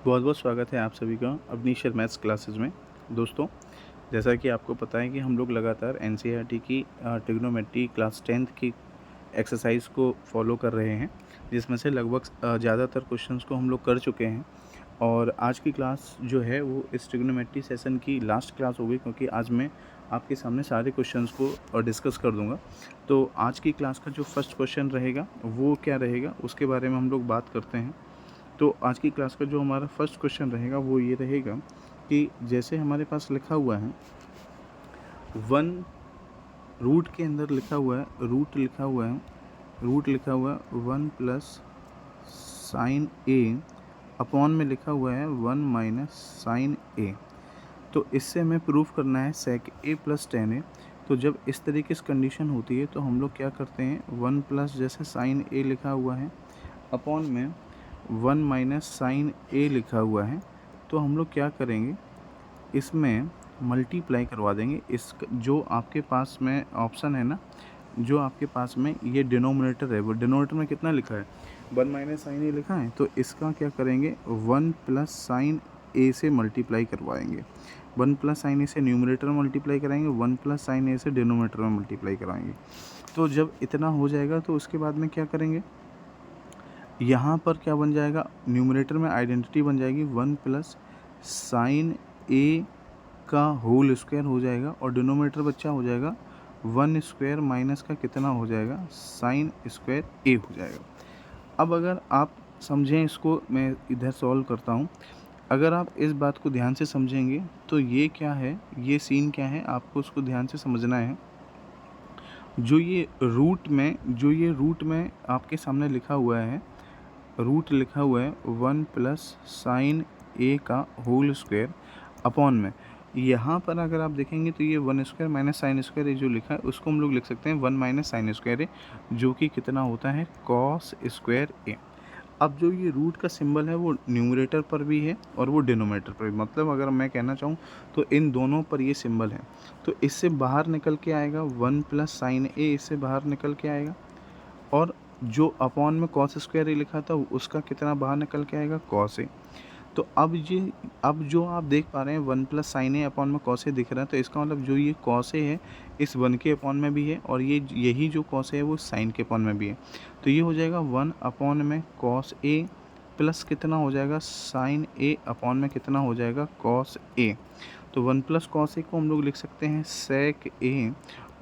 बहुत बहुत स्वागत है आप सभी का अपनी शेयर मैथ्स क्लासेस में। दोस्तों, जैसा कि आपको पता है कि हम लोग लगातार एनसीईआरटी की ट्रिग्नोमेट्री क्लास 10th की एक्सरसाइज को फॉलो कर रहे हैं, जिसमें से लगभग ज़्यादातर क्वेश्चंस को हम लोग कर चुके हैं। और आज की क्लास जो है वो इस ट्रिग्नोमेट्री सेशन की लास्ट क्लास होगी, क्योंकि आज मैं आपके सामने सारे क्वेश्चंस को डिस्कस कर दूंगा। तो आज की क्लास का जो फर्स्ट क्वेश्चन रहेगा वो क्या रहेगा, उसके बारे में हम लोग बात करते हैं। तो आज की क्लास का जो हमारा फर्स्ट क्वेश्चन रहेगा वो ये रहेगा कि जैसे हमारे पास लिखा हुआ है वन, रूट के अंदर लिखा हुआ है रूट लिखा हुआ है 1 प्लस साइन ए, अपॉन में लिखा हुआ है 1 माइनस साइन ए। तो इससे हमें प्रूफ करना है सेक ए प्लस टेन ए। तो जब इस तरीके से कंडीशन होती है तो हम लोग क्या करते हैं, 1 प्लस जैसे साइन ए लिखा हुआ है अपॉन में 1 माइनस साइन ए लिखा हुआ है, तो हम लोग क्या करेंगे, इसमें मल्टीप्लाई करवा देंगे। इस जो आपके पास में ऑप्शन है ना, जो आपके पास में ये डिनोमिनेटर है, वो डिनोमिनेटर में कितना लिखा है, 1 माइनस साइन ए लिखा है, तो इसका क्या करेंगे, 1 प्लस साइन ए से मल्टीप्लाई करवाएंगे। 1 प्लस साइन ए से न्यूमरेटर में मल्टीप्लाई कराएंगे, 1 प्लस साइन ए से डिनोमिनेटर में मल्टीप्लाई कराएंगे। तो जब इतना हो जाएगा तो उसके बाद में क्या करेंगे, यहाँ पर क्या बन जाएगा, न्यूमरेटर में आइडेंटिटी बन जाएगी 1 प्लस साइन ए का होल स्क्वायर हो जाएगा, और डिनोमिनेटर बच्चा हो जाएगा 1 स्क्वायर माइनस का कितना हो जाएगा, साइन स्क्वायर ए हो जाएगा। अब अगर आप समझें इसको, मैं इधर सॉल्व करता हूँ। अगर आप इस बात को ध्यान से समझेंगे तो ये क्या है, ये सीन क्या है, आपको उसको ध्यान से समझना है। जो ये रूट में आपके सामने लिखा हुआ है, रूट लिखा हुआ है 1 प्लस साइन ए का होल स्क्वायर अपॉन में, यहाँ पर अगर आप देखेंगे तो ये 1 स्क्वायर माइनस साइन स्क्वायर ए जो लिखा है उसको हम लोग लिख सकते हैं 1 माइनस साइन स्क्वायर ए, जो कि कितना होता है कॉस स्क्वायर ए। अब जो ये रूट का सिंबल है वो न्यूमरेटर पर भी है और वो डिनोमिनेटर पर भी, मतलब अगर मैं कहना चाहूँ तो इन दोनों पर ये सिंबल है। तो इससे बाहर निकल के आएगा 1 प्लस साइन ए, इससे बाहर निकल के आएगा, और जो अपॉन में कॉस स्क्वायर ए लिखा था उसका कितना बाहर निकल के आएगा, कॉस ए। तो अब जो आप देख पा रहे हैं 1 प्लस साइन ए अपॉन में कॉस ए दिख रहा है, तो इसका मतलब जो ये कॉस ए है इस 1 के अपॉन में भी है, और यही जो कॉस ए है वो साइन के अपॉन में भी है। तो ये हो जाएगा 1 अपॉन में कॉस ए प्लस कितना हो जाएगा, साइन ए अपॉन में कितना हो जाएगा, कॉस ए। तो 1 प्लस कॉस ए को हम लोग लिख सकते हैं सेक ए,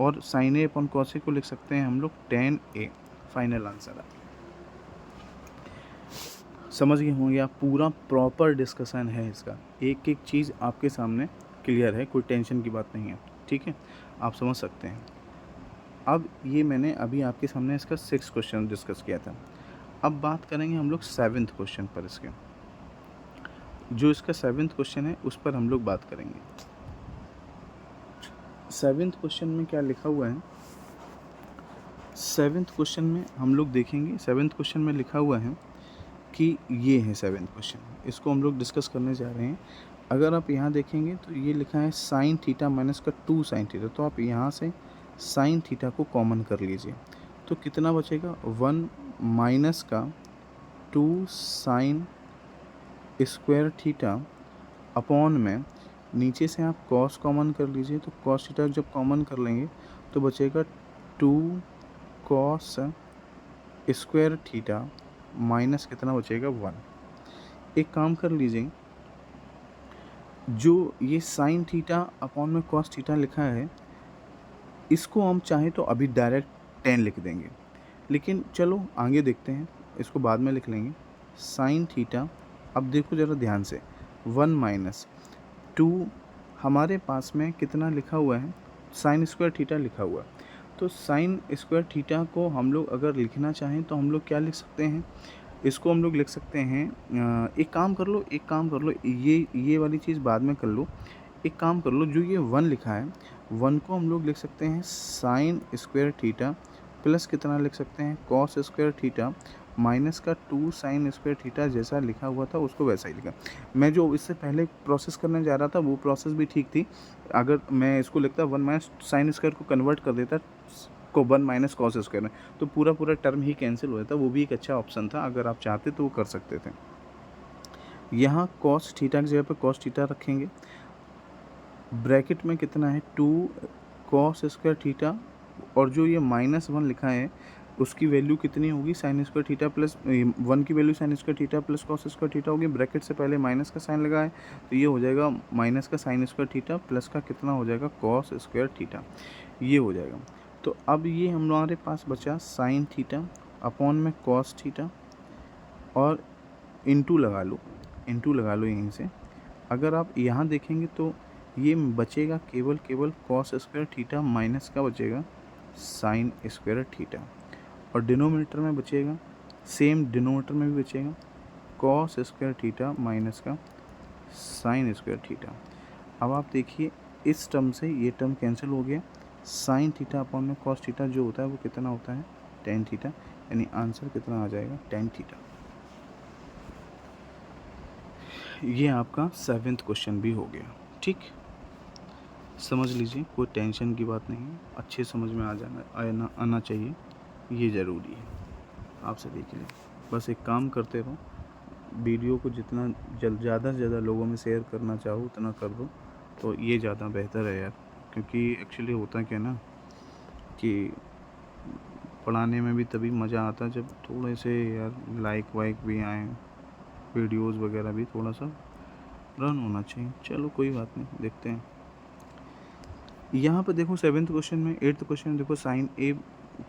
और sign A upon cos A को लिख सकते हैं हम लोग टेन ए। फाइनल आंसर है। समझ गए होंगे आप, पूरा प्रॉपर डिस्कशन है इसका, एक एक चीज़ आपके सामने क्लियर है, कोई टेंशन की बात नहीं है। ठीक है, आप समझ सकते हैं। अब ये मैंने अभी आपके सामने इसका 6 क्वेश्चन डिस्कस किया था। अब बात करेंगे हम लोग 7th क्वेश्चन पर। इसके जो इसका 7th क्वेश्चन है उस पर हम लोग बात करेंगे। 7th क्वेश्चन में क्या लिखा हुआ है, 7th क्वेश्चन में हम लोग देखेंगे। 7th क्वेश्चन में लिखा हुआ है कि ये है 7th क्वेश्चन, इसको हम लोग डिस्कस करने जा रहे हैं। अगर आप यहाँ देखेंगे तो ये लिखा है साइन थीटा माइनस का 2 साइन थीटा, तो आप यहाँ से साइन थीटा को कॉमन कर लीजिए, तो कितना बचेगा, 1 माइनस का 2 साइन स्क्वायर थीटा अपॉन में, नीचे से आप कॉस कॉमन कर लीजिए, तो कॉस थीटा जब कॉमन कर लेंगे तो बचेगा 2 कॉस स्क्वायर थीटा माइनस कितना बचेगा, 1। एक काम कर लीजिए, जो ये साइन थीटा अपॉन में कॉस थीटा लिखा है इसको हम चाहें तो अभी डायरेक्ट 10 लिख देंगे, लेकिन चलो आगे देखते हैं, इसको बाद में लिख लेंगे। साइन थीटा, अब देखो ज़रा ध्यान से, 1 माइनस 2, हमारे पास में कितना लिखा हुआ है, साइन स्क्वायर थीटा लिखा हुआ है। तो साइन स्क्वायर थीटा को हम लोग अगर लिखना चाहें तो हम लोग क्या लिख सकते हैं, इसको हम लोग लिख सकते हैं, एक काम कर लो, ये वाली चीज़ बाद में कर लो। एक काम कर लो, जो ये 1 लिखा है 1 को हम लोग लिख सकते हैं साइन स्क्वायर थीटा प्लस कितना लिख सकते हैं, कॉस स्क्वायर थीटा माइनस का 2 साइन स्क्वायर थीटा, जैसा लिखा हुआ था उसको वैसा ही लिखा। मैं जो इससे पहले प्रोसेस करने जा रहा था वो प्रोसेस भी ठीक थी। अगर मैं इसको लिखता 1 माइनस साइन स्क्वायर को कन्वर्ट कर देता को 1 माइनस कॉस स्क्वायर में, तो पूरा टर्म ही कैंसिल हो जाता। वो भी एक अच्छा ऑप्शन था, अगर आप चाहते तो वो कर सकते थे। यहाँ कॉस थीटा की जगह पे कॉस थीटा रखेंगे, ब्रैकेट में कितना है 2 कॉस स्क्वायर थीटा, और जो ये -1 लिखा है उसकी वैल्यू कितनी होगी, साइन स्क्वायर थीटा प्लस 1 की value sine square theta plus cos square theta होगी। ब्रैकेट से पहले माइनस का साइन लगा है तो ये हो जाएगा माइनस का साइन स्क्वायर थीटा प्लस का कितना हो जाएगा कॉस स्क्वायर थीटा, ये हो जाएगा। तो अब ये हमारे पास बचा साइन थीटा अपॉन में कॉस थीटा और इंटू लगा लो यहीं से। अगर आप यहाँ देखेंगे तो ये बचेगा केवल कॉस स्क्वायर थीटा माइनस का बचेगा साइन स्क्वायर थीटा, और डिनोमिनेटर में बचेगा सेम, डिनोमिनेटर में भी बचेगा कॉस स्क्वायर थीटा माइनस का साइन स्क्वायर थीटा। अब आप देखिए इस टर्म से ये टर्म कैंसिल हो गया, साइन थीटा अपॉन में कॉस थीटा जो होता है वो कितना होता है टेन थीटा, यानी आंसर कितना आ जाएगा टेन थीटा। ये आपका 7th क्वेश्चन भी हो गया। ठीक, समझ लीजिए, कोई टेंशन की बात नहीं है, अच्छे समझ में आना चाहिए, ये ज़रूरी है आप सभी के लिए। बस एक काम करते रहो, वीडियो को जितना ज़्यादा से ज़्यादा लोगों में शेयर करना चाहो उतना कर दो, तो ये ज़्यादा बेहतर है यार। क्योंकि एक्चुअली होता क्या ना कि पढ़ाने में भी तभी मज़ा आता जब थोड़े से यार लाइक वाइक भी आए, वीडियोस वगैरह भी थोड़ा सा रन होना चाहिए। चलो कोई बात नहीं, देखते हैं। यहाँ पर देखो 7th क्वेश्चन में, 8th क्वेश्चन में देखो sign A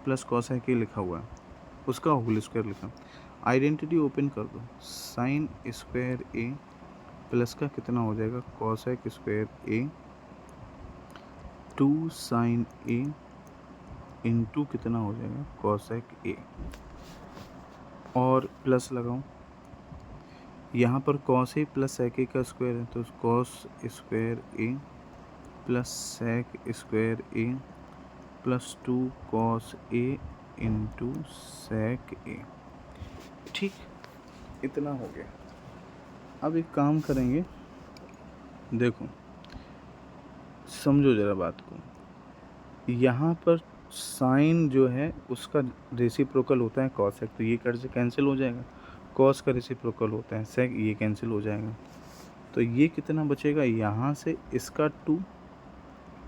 plus cos A लिखा हुआ है, उसका होल स्क्वायर लिखा। आइडेंटिटी ओपन कर दो, साइन स्क्वायर ए प्लस का कितना हो जाएगा cosec square A, 2 sine A into कितना हो जाएगा कॉसेक ए, और प्लस लगाऊं, यहाँ पर कॉस ए प्लस सेक ए का स्क्वायर है तो cos square A plus sec square A plus 2 cos A into sec ए। ठीक, इतना हो गया। अब एक काम करेंगे, देखो समझो ज़रा बात को, यहाँ पर साइन जो है उसका रेसिप्रोकल होता है कॉसेक, तो ये कर से कैंसिल हो जाएगा, कॉस का रेसिप्रोकल होता है सेक, ये कैंसिल हो जाएगा। तो ये कितना बचेगा, यहाँ से इसका 2,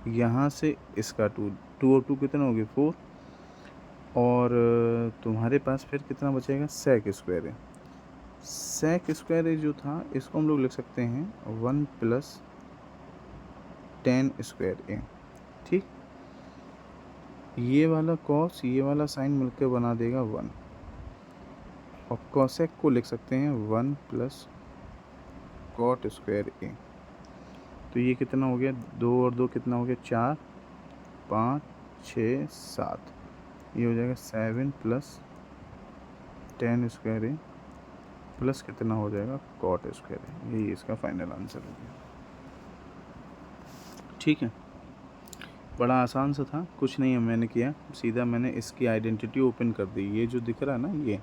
यहाँ से इसका 2, 2 और 2 कितना हो गया 4, और तुम्हारे पास फिर कितना बचेगा सेक स्क्वायर है। सेक स्क्वायर है जो था इसको हम लोग लिख सकते हैं 1 प्लस 10 स्क्वायर ए। ठीक, ये वाला कॉस ये वाला साइन मिलकर बना देगा 1, और कॉसेक को लिख सकते हैं 1 प्लस कॉट स्क्वायर ए। तो ये कितना हो गया, 2 और 2 कितना हो गया 4, 5 6 7, ये हो जाएगा 7 प्लस 10 स्क्वायर ए प्लस कितना हो जाएगा कॉट स्क्वायर ए। यही इसका फाइनल आंसर हो गया। ठीक है, बड़ा आसान सा था, कुछ नहीं है मैंने किया, सीधा मैंने इसकी आइडेंटिटी ओपन कर दी। ये जो दिख रहा है ना, ये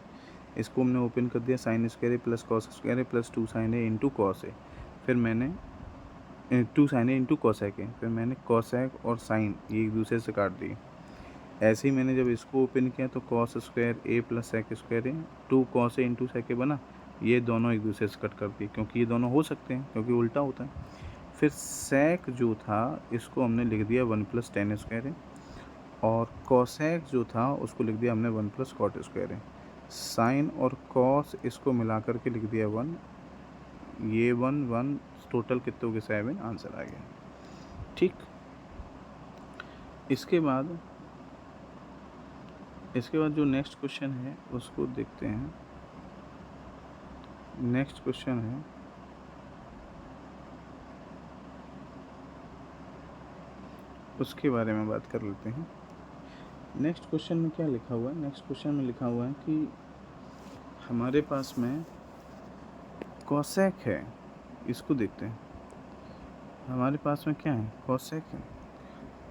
इसको हमने ओपन कर दिया, sine square A plus cos square A plus 2 sine A into cos A, फिर मैंने 2 sine A into cosec A, फिर मैंने कॉसेक और साइन ये एक दूसरे से काट दिए। ऐसे ही मैंने जब इसको ओपन किया तो cos square A plus sec square A 2 cos A into sec ए बना, ये दोनों एक दूसरे से कट कर दिए क्योंकि ये दोनों हो सकते हैं क्योंकि उल्टा होता है। फिर सेक जो था इसको हमने लिख दिया 1 प्लस 10 स्क्वायर है, और कॉसेक जो था उसको लिख दिया हमने 1 प्लस कॉट स्क्वायर है। साइन और कॉस इसको मिला करके लिख दिया 1, ये 1 टोटल कितने हो गए 7, आंसर आ गया। ठीक, इसके बाद जो नेक्स्ट क्वेश्चन है उसको देखते हैं। नेक्स्ट क्वेश्चन है उसके बारे में बात कर लेते हैं। नेक्स्ट क्वेश्चन में क्या लिखा हुआ है, नेक्स्ट क्वेश्चन में लिखा हुआ है कि हमारे पास में कॉसेक है, इसको देखते हैं। हमारे पास में क्या है कॉसेक है,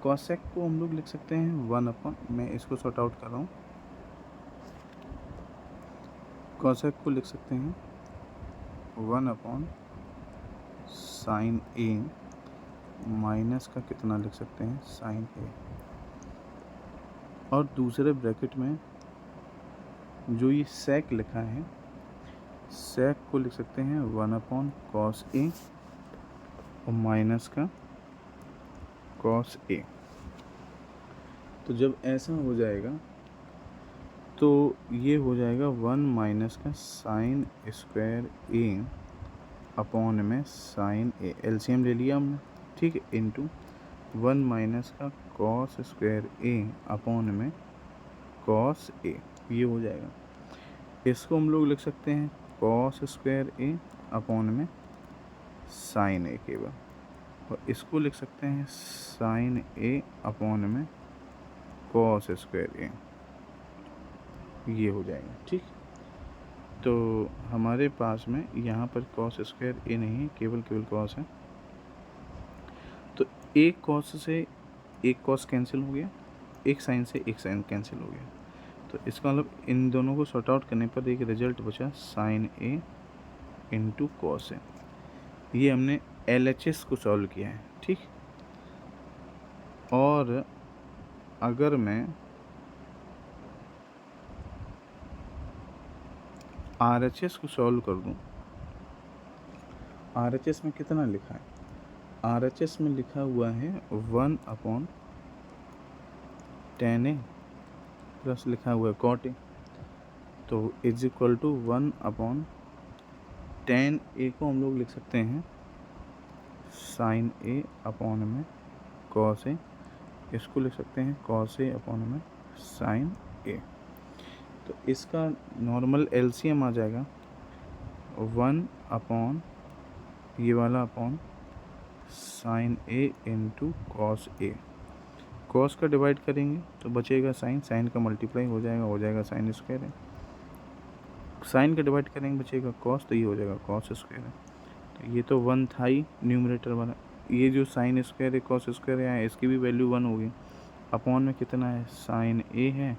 कॉसेक को हम लोग लिख सकते हैं 1 अपॉन, मैं इसको सॉर्ट आउट कर रहा हूँ, कॉसेक को लिख सकते हैं 1 अपॉन साइन ए माइनस का कितना लिख सकते हैं साइन ए, और दूसरे ब्रैकेट में जो ये सेक लिखा है सेक को लिख सकते हैं 1 कॉस ए और माइनस का कॉस ए। तो जब ऐसा हो जाएगा तो ये हो जाएगा 1 माइनस का साइन स्क्वायर ए अपॉन में साइन ए, एलसीएम ले लिया हमने, ठीक है, इंटू 1 माइनस का कॉस स्क्वायर ए अपॉन में कॉस ए, ये हो जाएगा। इसको हम लोग लिख सकते हैं कॉस स्क्वायर ए अपॉन में साइन ए केवल, और इसको लिख सकते हैं साइन ए अपॉन में कॉस स्क्वायर ए, ये हो जाएगा, ठीक। तो हमारे पास में यहाँ पर कॉस स्क्वायर ए नहीं है, केवल कॉस है। तो एक कॉस से एक कॉस कैंसिल हो गया, एक साइन से एक साइन कैंसिल हो गया, तो इसका मतलब इन दोनों को सॉर्ट आउट करने पर एक रिजल्ट बचा साइन ए इंटू कॉस ए। ये हमने LHS को सॉल्व किया है, ठीक। और अगर मैं RHS को सॉल्व कर दूं, RHS में कितना लिखा है? RHS में लिखा हुआ है 1/10A प्लस लिखा हुआ है cot A, तो इज इक्वल टू 1/10A को हम लोग लिख सकते हैं साइन ए अपॉन में कॉस ए, इसको लिख सकते हैं कॉस ए अपॉन में साइन ए। तो इसका नॉर्मल LCM आ जाएगा 1 अपॉन ये वाला upon sine A into cos A. Cos का डिवाइड करेंगे तो बचेगा साइन, साइन का मल्टीप्लाई हो जाएगा साइन स्क्वायर है। साइन का डिवाइड करेंगे बचेगा कॉस, तो ये हो जाएगा कॉस स्क्वायर है। तो ये तो 1 था ही न्यूमरेटर वाला, ये जो साइन स्क्वायर है कॉस स्क्वायर है इसकी भी वैल्यू 1 होगी। अपॉन में कितना है, साइन ए है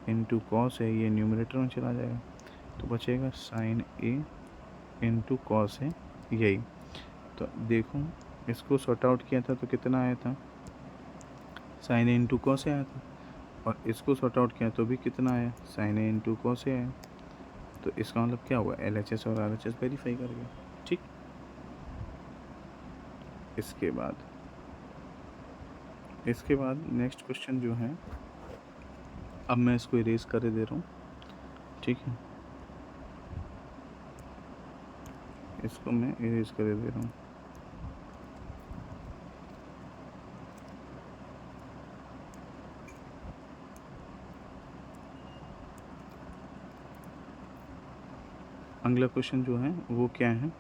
इंटू कॉस है, ये न्यूमरेटर में चला जाएगा, तो बचेगा साइन ए इंटू कॉस है, यही। तो देखो इसको सॉर्ट आउट किया था तो कितना आया था, साइन ए इंटू कॉस आया था, और इसको सॉर्ट आउट किया तो भी कितना आया, साइन ए इंटू कॉस आया। तो इसका मतलब क्या हुआ, LHS और RHS वेरीफाई कर गया, ठीक। इसके बाद नेक्स्ट क्वेश्चन जो है, अब मैं इसको इरेज कर दे रहा हूँ, ठीक है, इसको मैं इरेज कर दे रहा हूँ। अगला क्वेश्चन जो है वो क्या है,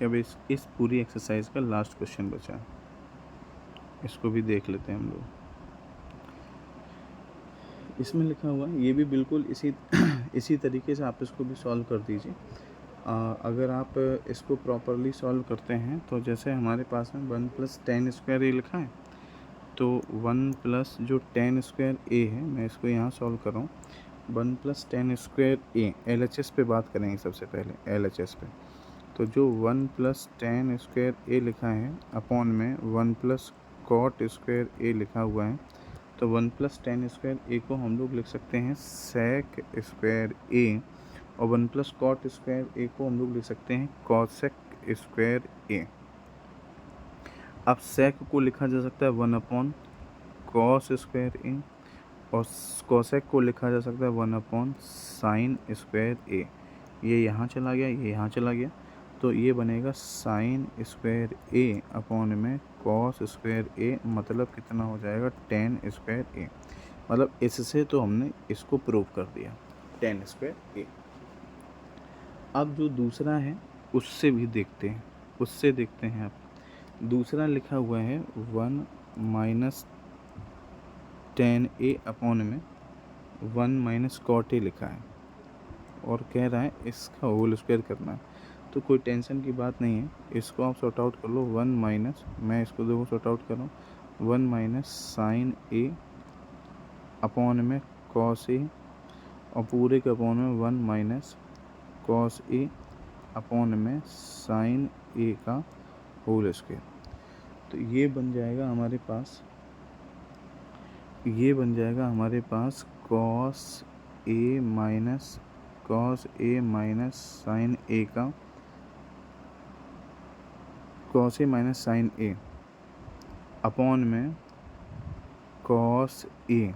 अब इस पूरी एक्सरसाइज का लास्ट क्वेश्चन बचा है, इसको भी देख लेते हैं हम लोग। इसमें लिखा हुआ है, ये भी बिल्कुल इसी तरीके से आप इसको भी सॉल्व कर दीजिए। अगर आप इसको प्रॉपरली सॉल्व करते हैं तो जैसे हमारे पास में 1 + 10 स्क्वायर ए लिखा है, तो 1 प्लस जो 10 स्क्वायर ए है, मैं इसको यहाँ सॉल्व कर रहा हूँ। 1 + 10 स्क्वायर ए, LHS पे बात करेंगे सबसे पहले, LHS पे। तो जो 1 + 10 स्क्वायर ए लिखा है अपॉन में 1 + cot स्क्वायर ए लिखा हुआ है, तो 1 + 10 स्क्वायर ए को हम लोग लिख सकते हैं sec स्क्वायर ए, और 1 + cot स्क्वायर ए को हम लोग लिख सकते हैं cosec स्क्वायर ए। अब sec को लिखा जा सकता है 1/cos स्क्वायर ए, और cosec को लिखा जा सकता है 1/sin स्क्वायर ए। ये यहाँ चला गया, ये यहाँ चला गया, तो ये बनेगा साइन स्क्वायर ए अपॉन में कॉस स्क्वायर ए, मतलब कितना हो जाएगा 10 स्क्वायर ए। मतलब इससे तो हमने इसको प्रूव कर दिया 10 स्क्वायर ए। अब जो दूसरा है उससे भी देखते हैं, आप दूसरा लिखा हुआ है 1 - 10a अपॉन में 1 - cot a लिखा है, और कह रहा है इसका होल स्क्वायर करना है। तो कोई टेंशन की बात नहीं है, इसको आप सॉर्ट आउट कर लो। 1 माइनस, मैं इसको देखो सॉर्ट आउट कर रहा हूँ, 1 - साइन ए अपॉन में कॉस ए, और पूरे के अपॉन में 1 - कॉस ए अपॉन में साइन ए का होल स्क्वायर। तो ये बन जाएगा हमारे पास कॉस ए माइनस साइन ए का cos A minus sign A upon में कॉस ए,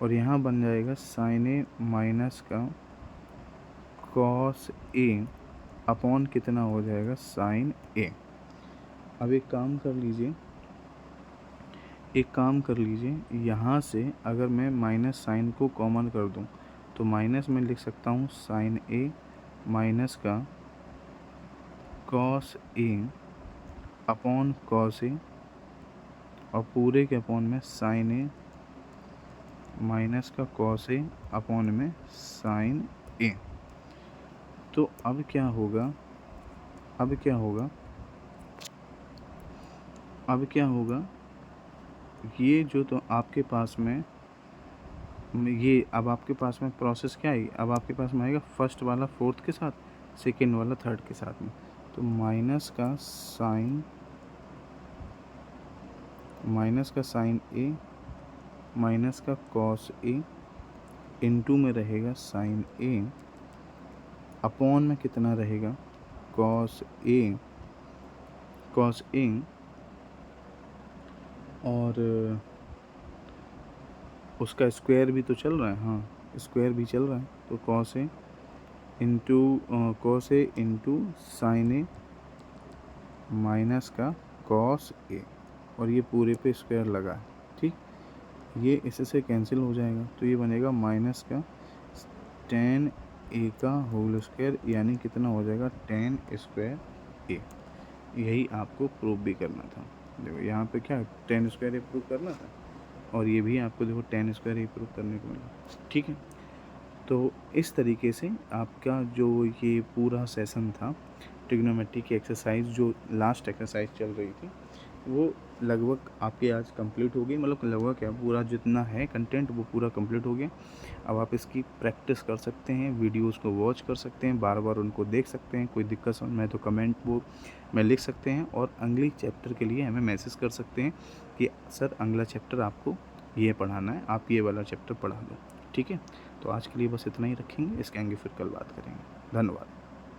और यहाँ बन जाएगा साइन ए माइनस का कॉस ए अपॉन कितना हो जाएगा साइन ए। अब एक काम कर लीजिए, यहाँ से अगर मैं माइनस साइन को कॉमन कर दूँ तो माइनस में लिख सकता हूँ साइन ए माइनस का cos A upon cos A, और पूरे के अपॉन में साइन ए माइनस का कॉस ए अपॉन में साइन ए। तो अब क्या होगा ये जो तो आपके पास में ये अब आपके पास में प्रोसेस क्या है, अब आपके पास में आएगा फर्स्ट वाला फोर्थ के साथ, सेकेंड वाला थर्ड के साथ में। तो माइनस का साइन ए माइनस का कॉस ए इनटू में रहेगा साइन ए अपॉन में कितना रहेगा कॉस ए और उसका स्क्वायर भी तो चल रहा है, हाँ स्क्वायर भी चल रहा है, तो cos A into sine A minus का कॉस ए, और ये पूरे पे स्क्वायर लगा है। ठीक, ये इससे कैंसिल हो जाएगा, तो ये बनेगा माइनस का टेन ए का होल स्क्वायर, यानी कितना हो जाएगा टेन स्क्वायर ए। यही आपको प्रूव भी करना था। देखो यहाँ पे क्या टेन स्क्वायर ए प्रूव करना था, और ये भी आपको देखो टेन स्क्वायर ए प्रूव करने को मिला। ठीक है, तो इस तरीके से आपका जो ये पूरा सेशन था ट्रिग्नोमेट्री की एक्सरसाइज, जो लास्ट एक्सरसाइज चल रही थी, वो लगभग आपके आज कंप्लीट हो गई। मतलब लगभग क्या, पूरा जितना है कंटेंट वो पूरा कंप्लीट हो गया। अब आप इसकी प्रैक्टिस कर सकते हैं, वीडियोस को वॉच कर सकते हैं, बार बार उनको देख सकते हैं। कोई दिक्कत समझ में तो कमेंट वो में लिख सकते हैं, और अगली चैप्टर के लिए हमें मैसेज कर सकते हैं कि सर अगला चैप्टर आपको ये पढ़ाना है, आप ये वाला चैप्टर पढ़ा दो। ठीक है, तो आज के लिए बस इतना ही रखेंगे, इसके आगे फिर कल बात करेंगे। धन्यवाद।